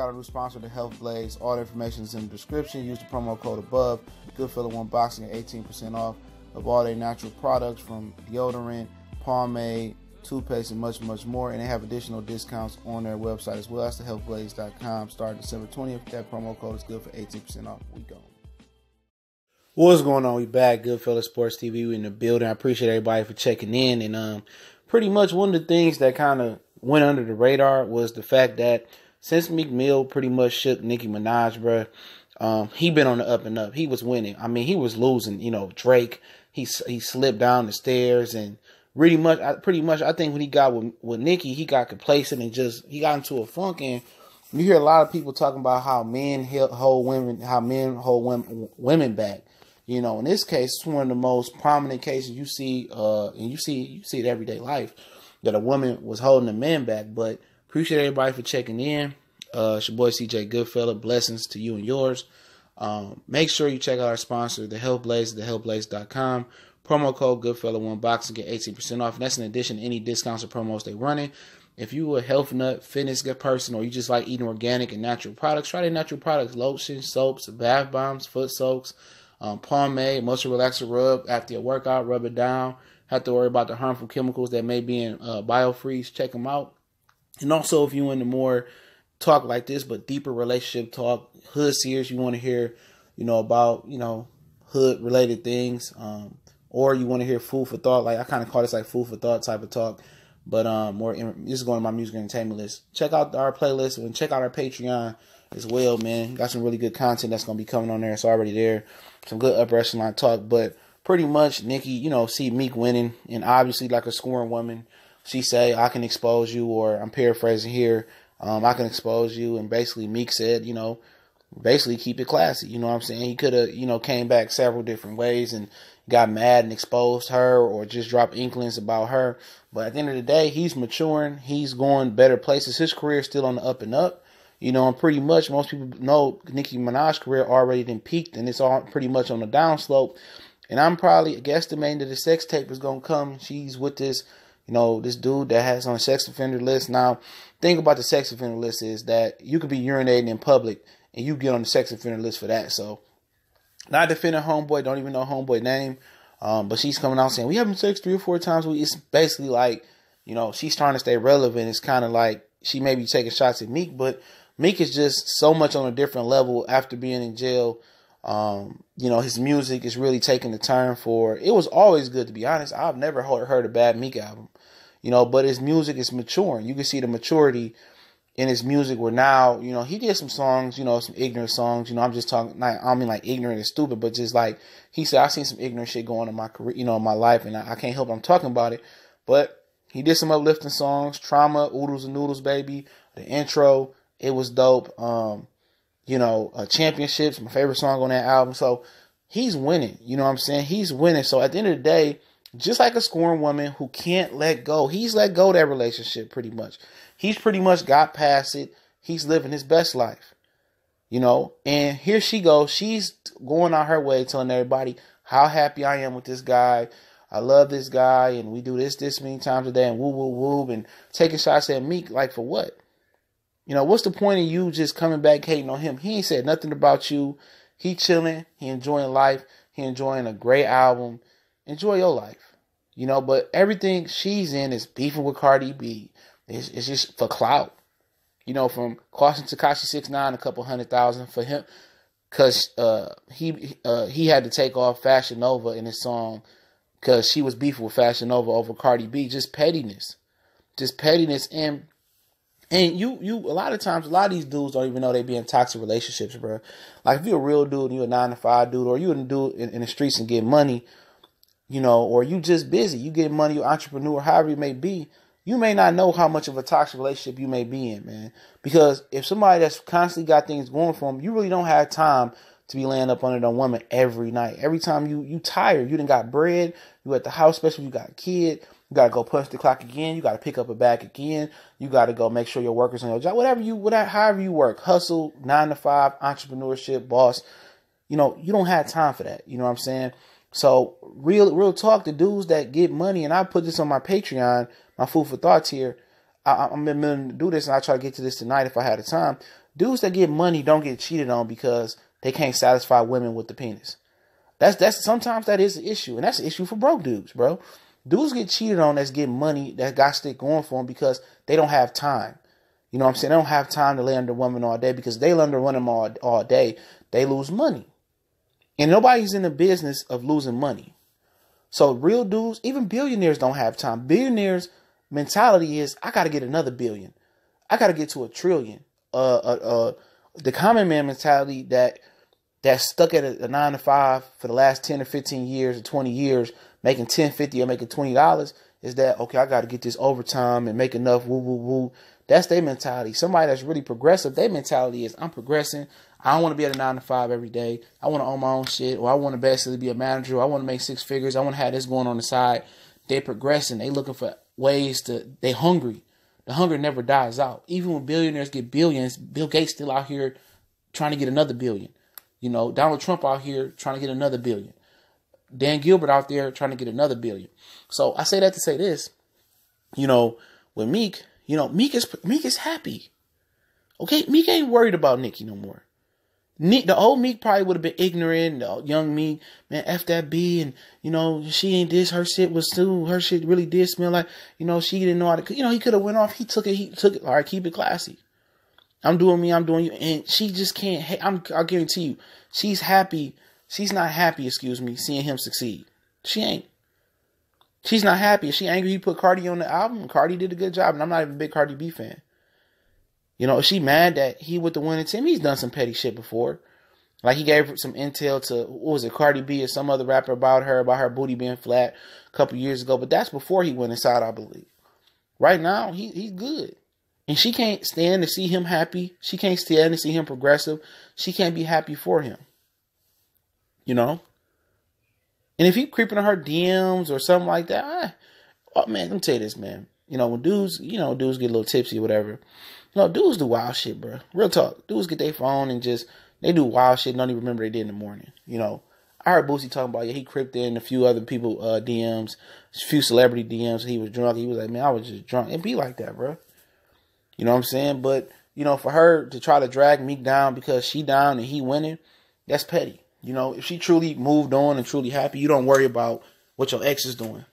out our new sponsor, the Health Blaze. All the information is in the description. Use the promo code above. Goodfella One Boxing at 18% off of all their natural products from deodorant, pomade, toothpaste, and much, much more. And they have additional discounts on their website as well. That's thehealthblaze.com. Starting December 20th. That promo code is good for 18% off. We go. What's going on? We back. Goodfella Sports TV. We in the building. I appreciate everybody for checking in. And pretty much one of the things that kind of went under the radar was the fact that since Meek Mill pretty much shook Nicki Minaj, bruh, he been on the up and up. He was winning. I mean, he was losing. You know, Drake, he slipped down the stairs, and pretty much, I think when he got with Nicki, he got complacent and he got into a funk. And you hear a lot of people talking about how men hold women back. You know, in this case, it's one of the most prominent cases you see, and you see it everyday life, that a woman was holding a man back. But appreciate everybody for checking in. It's your boy CJ Goodfella. Blessings to you and yours. Make sure you check out our sponsor, the Health Blaze, thehealthblaze.com. Promo code Goodfella One Boxing, get 18% off. And that's in addition to any discounts or promos they're running. If you a health nut, fitness person, or you just like eating organic and natural products, try their natural products: lotion, soaps, bath bombs, foot soaks, pomade, muscle relaxer rub. After your workout, rub it down. Have to worry about the harmful chemicals that may be in biofreeze. Check them out. And also, if you into more talk like this, but deeper relationship talk, hood series, you want to hear, about, hood related things, or you want to hear food for thought. Like I kind of call this like food for thought type of talk, but this is going to my music entertainment list. Check out our playlist and check out our Patreon as well, man. Got some really good content that's going to be coming on there. It's already there. Some good upper echelon talk, but pretty much Nicki, see Meek winning, and obviously like a scoring woman, she say, I can expose you, or I'm paraphrasing here, I can expose you, and basically Meek said, basically keep it classy, you know what I'm saying? He could have, came back several different ways and got mad and exposed her, or just dropped inklings about her, but at the end of the day, he's maturing, he's going better places, his career is still on the up and up. And pretty much most people know Nicki Minaj's career already then peaked, and it's all pretty much on the downslope. And I'm probably guesstimating that the sex tape is going to come. She's with this, this dude that has on a sex offender list. Now, thing about the sex offender list is that you could be urinating in public and you get on the sex offender list for that. So, not defending homeboy, don't even know homeboy name. But she's coming out saying, we having sex 3 or 4 times a week. It's basically like, she's trying to stay relevant. It's kind of like she may be taking shots at Meek, but Meek is just so much on a different level after being in jail. His music is really taking a turn for, it was always good, to be honest. I've never heard a bad Meek album, but his music is maturing. You can see the maturity in his music where now, he did some songs, some ignorant songs, I'm just talking, I don't mean like ignorant and stupid, but just like, he said, I've seen some ignorant shit going on in my career, in my life, and I can't help I'm talking about it, but he did some uplifting songs, Trauma, Oodles and Noodles, baby, the intro, it was dope. Championships, my favorite song on that album. So he's winning, you know what I'm saying? He's winning. So at the end of the day, just like a scoring woman who can't let go, he's let go of that relationship pretty much. He's pretty much got past it. He's living his best life, and here she goes. She's going on her way telling everybody how happy I am with this guy. I love this guy, and we do this many times a day, and woo, woo, woo, and taking shots at Meek, like for what? What's the point of you just coming back hating on him? He ain't said nothing about you. He chilling. He enjoying life. He enjoying a great album. Enjoy your life. But everything she's in is beefing with Cardi B. It's just for clout. From costing Tekashi 6ix9ine a couple $100,000 for him. Because he had to take off Fashion Nova in his song. Because she was beefing with Fashion Nova over Cardi B. Just pettiness. And you a lot of times, a lot of these dudes don't even know they be in toxic relationships, bro. Like if you're a real dude and you're a 9-to-5 dude, or you a dude in the streets and get money, or you just busy, you get money, you're an entrepreneur, however it may be, you may not know how much of a toxic relationship you may be in, man. Because if somebody that's constantly got things going for them, you really don't have time to be laying up under the woman every night. Every time you tired, you done got bread, you at the house, especially if you got a kid. You got to go punch the clock again. You got to pick up a bag again. You got to go make sure your workers on your job. However you work, hustle, 9-to-5, entrepreneurship, boss. You don't have time for that. You know what I'm saying? So real talk, the dudes that get money, and I put this on my Patreon, my food for thoughts here. I'm meant to do this, and I try to get to this tonight if I had the time. Dudes that get money don't get cheated on because they can't satisfy women with the penis. That's sometimes that is the issue, and that's the issue for broke dudes, bro. Dudes get cheated on that's getting money that got stick going for them because they don't have time. You know what I'm saying? They don't have time to lay under women all day because they lay under women all day, they lose money. And nobody's in the business of losing money. So real dudes, even billionaires don't have time. Billionaires' mentality is, I got to get another billion. I got to get to $1 trillion. The common man mentality that's stuck at a 9 to 5 for the last 10 or 15 years or 20 years, making $10, $50 or making $20 is that, okay, I got to get this overtime and make enough, woo, woo, woo. That's their mentality. Somebody that's really progressive, their mentality is, I'm progressing. I don't want to be at a 9 to 5 every day. I want to own my own shit, or I want to basically be a manager. Or I want to make 6 figures. I want to have this going on the side. They're progressing. They looking for ways to, they hungry. The hunger never dies out. Even when billionaires get billions, Bill Gates still out here trying to get another billion. You know, Donald Trump out here trying to get another billion. Dan Gilbert out there trying to get another billion. So I say that to say this, you know, with Meek, you know, Meek is happy. Okay, Meek ain't worried about Nicki no more. The old Meek probably would have been ignorant. The young Meek, man, F that B, and you know, she ain't this. Her shit was too. Her shit really did smell like, you know, she didn't know how to. You know, he could have went off. He took it. All right, keep it classy. I'm doing me. I'm doing you, and she just can't. I'll guarantee you, she's happy. She's not happy. Excuse me, seeing him succeed. She ain't. She's not happy. Is she angry he put Cardi on the album? Cardi did a good job, and I'm not even a big Cardi B fan. You know, is she mad that he with the winning team? He's done some petty shit before. Like he gave some intel to, what was it, Cardi B or some other rapper about her booty being flat a couple years ago. But that's before he went inside, I believe. Right now, he's good. And she can't stand to see him happy. She can't stand to see him progressive. She can't be happy for him. You know? And if he creeping on her DMs or something like that, oh man, let me tell you this, man. You know, when dudes get a little tipsy or whatever, you know, dudes do wild shit, bro. Real talk. Dudes get their phone and just, they do wild shit and don't even remember they did in the morning. You know, I heard Boosie talking about, he creeped in a few other people DMs, a few celebrity DMs. He was drunk. He was like, man, I was just drunk. It be like that, bro. You know what I'm saying? But, you know, for her to try to drag Meek down because she down and he winning, that's petty. You know, if she truly moved on and truly happy, you don't worry about what your ex is doing.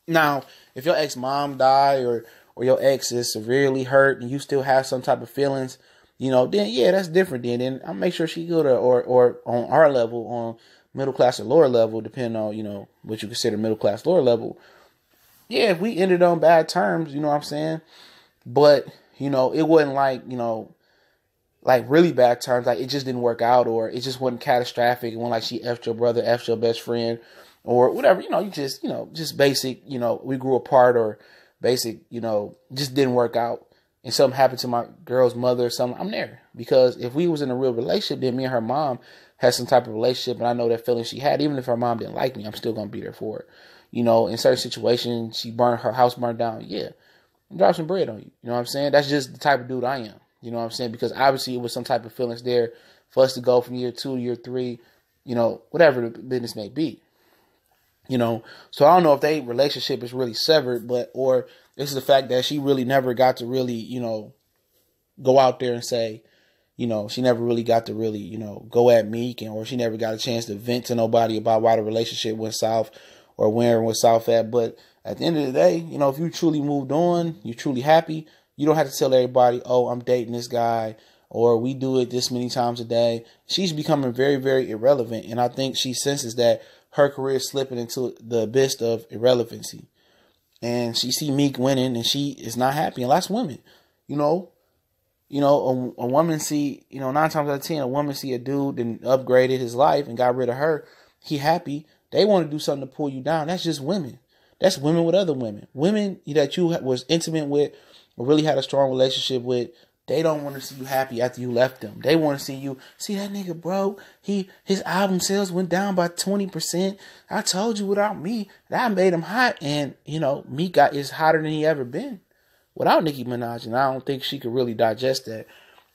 Now, if your ex-mom died or your ex is severely hurt and you still have some type of feelings, you know, then yeah, that's different. Then I'll make sure she good or on our level, on middle class or lower level, depending on, you know, what you consider middle class, lower level. Yeah, if we ended on bad terms, you know what I'm saying? But, you know, it wasn't like, you know, like really bad terms, like it just didn't work out or it just wasn't catastrophic. It wasn't like she effed your brother, effed your best friend or whatever, you know, just basic, you know, we grew apart or basic, you know, just didn't work out and something happened to my girl's mother or something, I'm there. Because if we was in a real relationship, then me and her mom had some type of relationship and I know that feeling she had, even if her mom didn't like me, I'm still going to be there for her. You know, in certain situations, her house burned down. Yeah. Drop some bread on you. You know what I'm saying? That's just the type of dude I am. You know what I'm saying? Because obviously it was some type of feelings there for us to go from year 2 to year 3, you know, whatever the business may be. You know, so I don't know if their relationship is really severed, or this is the fact that she really never got to really, you know, go out there and say, you know, she never really got to really, you know, go at Meek or she never got a chance to vent to nobody about why the relationship went south or where it went south at. But at the end of the day, you know, if you truly moved on, you're truly happy, you don't have to tell everybody, oh, I'm dating this guy or we do it this many times a day. She's becoming very, very irrelevant. And I think she senses that her career is slipping into the abyss of irrelevancy. And she see Meek winning and she is not happy. And that's women, you know, a woman see, you know, 9 times out of 10, a woman see a dude and upgraded his life and got rid of her. He happy. They want to do something to pull you down. That's just women. That's women with other women. Women that you was intimate with or really had a strong relationship with, they don't want to see you happy after you left them. They want to see you, see that nigga, bro, his album sales went down by 20%. I told you without me, that made him hot. And, you know, Meek is hotter than he ever been without Nicki Minaj. And I don't think she could really digest that.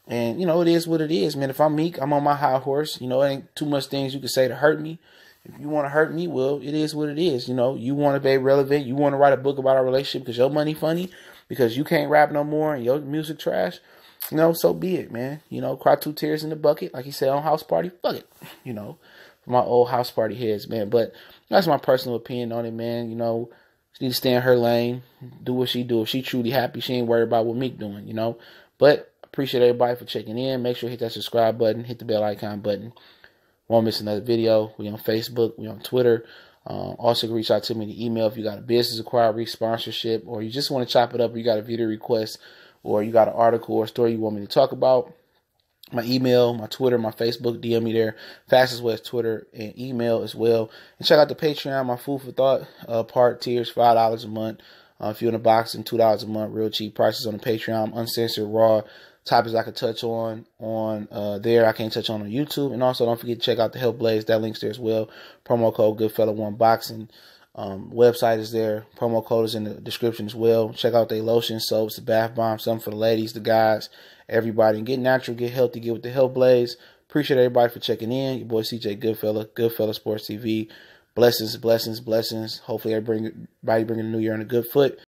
And, you know, it is what it is, man. If I'm Meek, I'm on my high horse. You know, it ain't too much things you can say to hurt me. If you want to hurt me, well, it is what it is. You know, you want to be relevant. You want to write a book about our relationship because your money funny. because you can't rap no more and your music trash, you know, so be it, man. You know, cry 2 tears in the bucket, like he said on House Party. Fuck it, you know, for my old House Party heads, man. But that's my personal opinion on it, man. You know, she need to stay in her lane, do what she do. If she truly happy, she ain't worried about what Meek doing, you know. But appreciate everybody for checking in. Make sure you hit that subscribe button, hit the bell icon button. Won't miss another video. We on Facebook, we on Twitter. Also, you can reach out to me in the email if you got a business inquiry, sponsorship, or you just want to chop it up, or you got a video request, or you got an article or story you want me to talk about. My email, my Twitter, my Facebook, DM me there. Fastest way is Twitter and email as well. And check out the Patreon, my Food for Thought part tiers, $5 a month. If you're in a box, and $2 a month, real cheap prices on the Patreon, uncensored, raw topics I could touch on there. I can't touch on YouTube. And also, don't forget to check out the Help Blaze. That link's there as well. Promo code Goodfella1 Boxing. Website is there. Promo code is in the description as well. Check out their lotion, soaps, the bath bombs, something for the ladies, the guys, everybody. And get natural, get healthy, get with the Help Blaze. Appreciate everybody for checking in. Your boy CJ Goodfella, Goodfella Sports TV. Blessings, blessings, blessings. Hopefully everybody bringing the new year on a good foot.